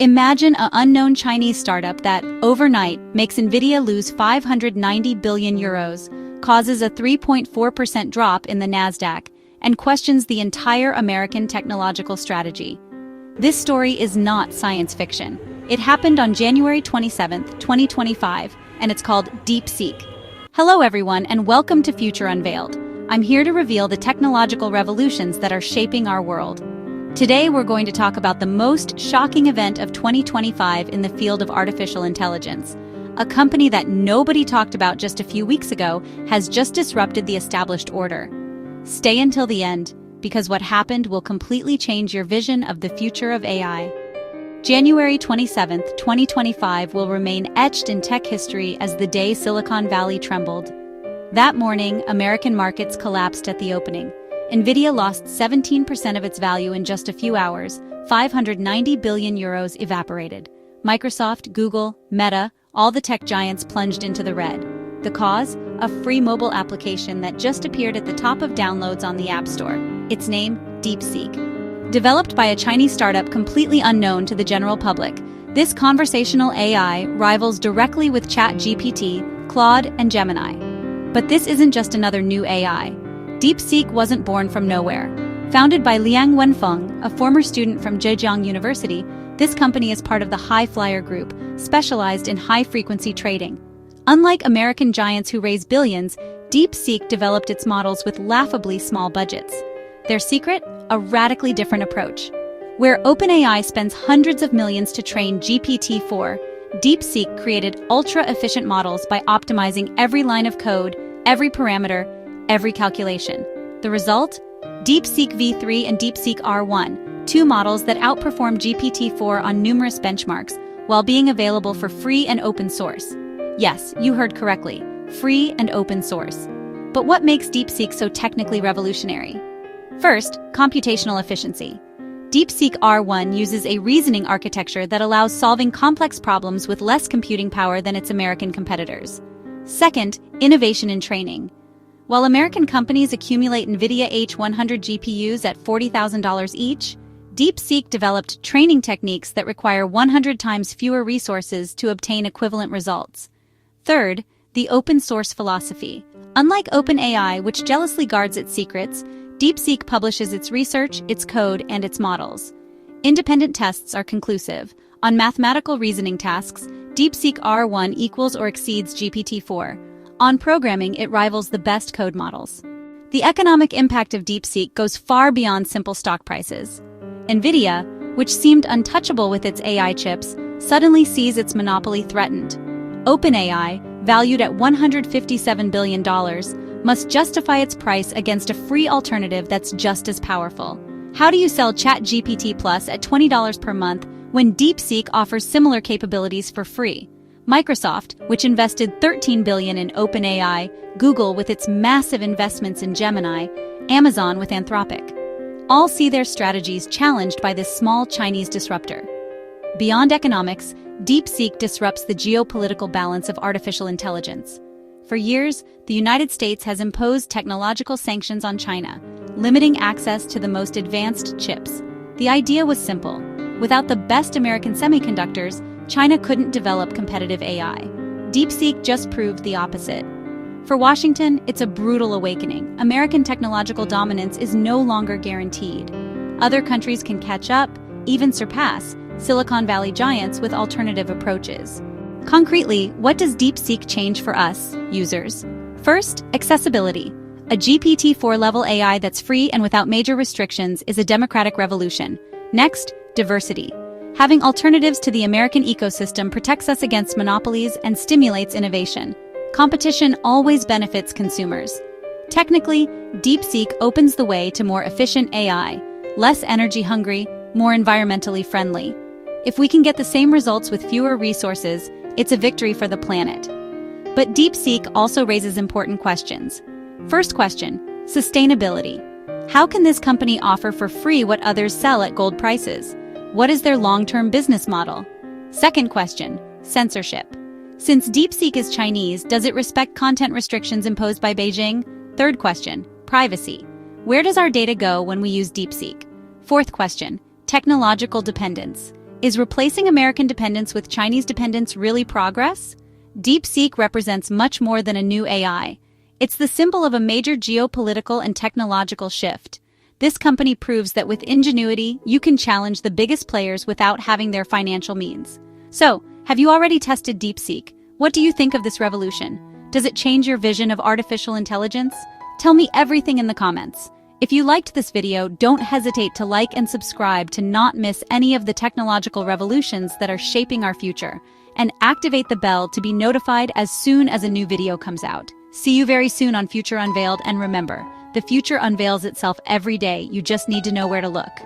Imagine an unknown Chinese startup that, overnight, makes Nvidia lose 590 billion euros, causes a 3.4% drop in the Nasdaq, and questions the entire American technological strategy. This story is not science fiction. It happened on January 27, 2025, and it's called DeepSeek. Hello everyone, and welcome to Future Unveiled. I'm here to reveal the technological revolutions that are shaping our world. Today we're going to talk about the most shocking event of 2025 in the field of artificial intelligence. A company that nobody talked about just a few weeks ago has just disrupted the established order. Stay until the end, because what happened will completely change your vision of the future of AI. January 27, 2025 will remain etched in tech history as the day Silicon Valley trembled. That morning, American markets collapsed at the opening. Nvidia lost 17% of its value in just a few hours, 590 billion euros evaporated. Microsoft, Google, Meta, all the tech giants plunged into the red. The cause? A free mobile application that just appeared at the top of downloads on the App Store. Its name, DeepSeek. Developed by a Chinese startup completely unknown to the general public, this conversational AI rivals directly with ChatGPT, Claude, and Gemini. But this isn't just another new AI. DeepSeek wasn't born from nowhere. Founded by Liang Wenfeng, a former student from Zhejiang University, this company is part of the High Flyer Group, specialized in high-frequency trading. Unlike American giants who raise billions, DeepSeek developed its models with laughably small budgets. Their secret? A radically different approach. Where OpenAI spends hundreds of millions to train GPT-4, DeepSeek created ultra-efficient models by optimizing every line of code, every parameter, every calculation. The result? DeepSeek V3 and DeepSeek R1, two models that outperform GPT-4 on numerous benchmarks, while being available for free and open source. Yes, you heard correctly, free and open source. But what makes DeepSeek so technically revolutionary? First, computational efficiency. DeepSeek R1 uses a reasoning architecture that allows solving complex problems with less computing power than its American competitors. Second, innovation in training. While American companies accumulate Nvidia H100 GPUs at $40,000 each, DeepSeek developed training techniques that require 100 times fewer resources to obtain equivalent results. Third, the open source philosophy. Unlike OpenAI, which jealously guards its secrets, DeepSeek publishes its research, its code, and its models. Independent tests are conclusive. On mathematical reasoning tasks, DeepSeek R1 equals or exceeds GPT-4. On programming, it rivals the best code models. The economic impact of DeepSeek goes far beyond simple stock prices. Nvidia, which seemed untouchable with its AI chips, suddenly sees its monopoly threatened. OpenAI, valued at $157 billion, must justify its price against a free alternative that's just as powerful. How do you sell ChatGPT Plus at $20 per month when DeepSeek offers similar capabilities for free? Microsoft, which invested $13 billion in OpenAI, Google with its massive investments in Gemini, Amazon with Anthropic, all see their strategies challenged by this small Chinese disruptor. Beyond economics, DeepSeek disrupts the geopolitical balance of artificial intelligence. For years, the United States has imposed technological sanctions on China, limiting access to the most advanced chips. The idea was simple. Without the best American semiconductors, China couldn't develop competitive AI. DeepSeek just proved the opposite. For Washington, it's a brutal awakening. American technological dominance is no longer guaranteed. Other countries can catch up, even surpass, Silicon Valley giants with alternative approaches. Concretely, what does DeepSeek change for us, users? First, accessibility. A GPT-4 level AI that's free and without major restrictions is a democratic revolution. Next, diversity. Having alternatives to the American ecosystem protects us against monopolies and stimulates innovation. Competition always benefits consumers. Technically, DeepSeek opens the way to more efficient AI, less energy-hungry, more environmentally friendly. If we can get the same results with fewer resources, it's a victory for the planet. But DeepSeek also raises important questions. First question, sustainability. How can this company offer for free what others sell at gold prices? What is their long-term business model? Second question, censorship. Since DeepSeek is Chinese, does it respect content restrictions imposed by Beijing? Third question, privacy. Where does our data go when we use DeepSeek? Fourth question, technological dependence. Is replacing American dependence with Chinese dependence really progress? DeepSeek represents much more than a new AI. It's the symbol of a major geopolitical and technological shift. This company proves that with ingenuity, you can challenge the biggest players without having their financial means. So, have you already tested DeepSeek? What do you think of this revolution? Does it change your vision of artificial intelligence? Tell me everything in the comments. If you liked this video, don't hesitate to like and subscribe to not miss any of the technological revolutions that are shaping our future. And activate the bell to be notified as soon as a new video comes out. See you very soon on Future Unveiled, and remember, the future unveils itself every day, you just need to know where to look.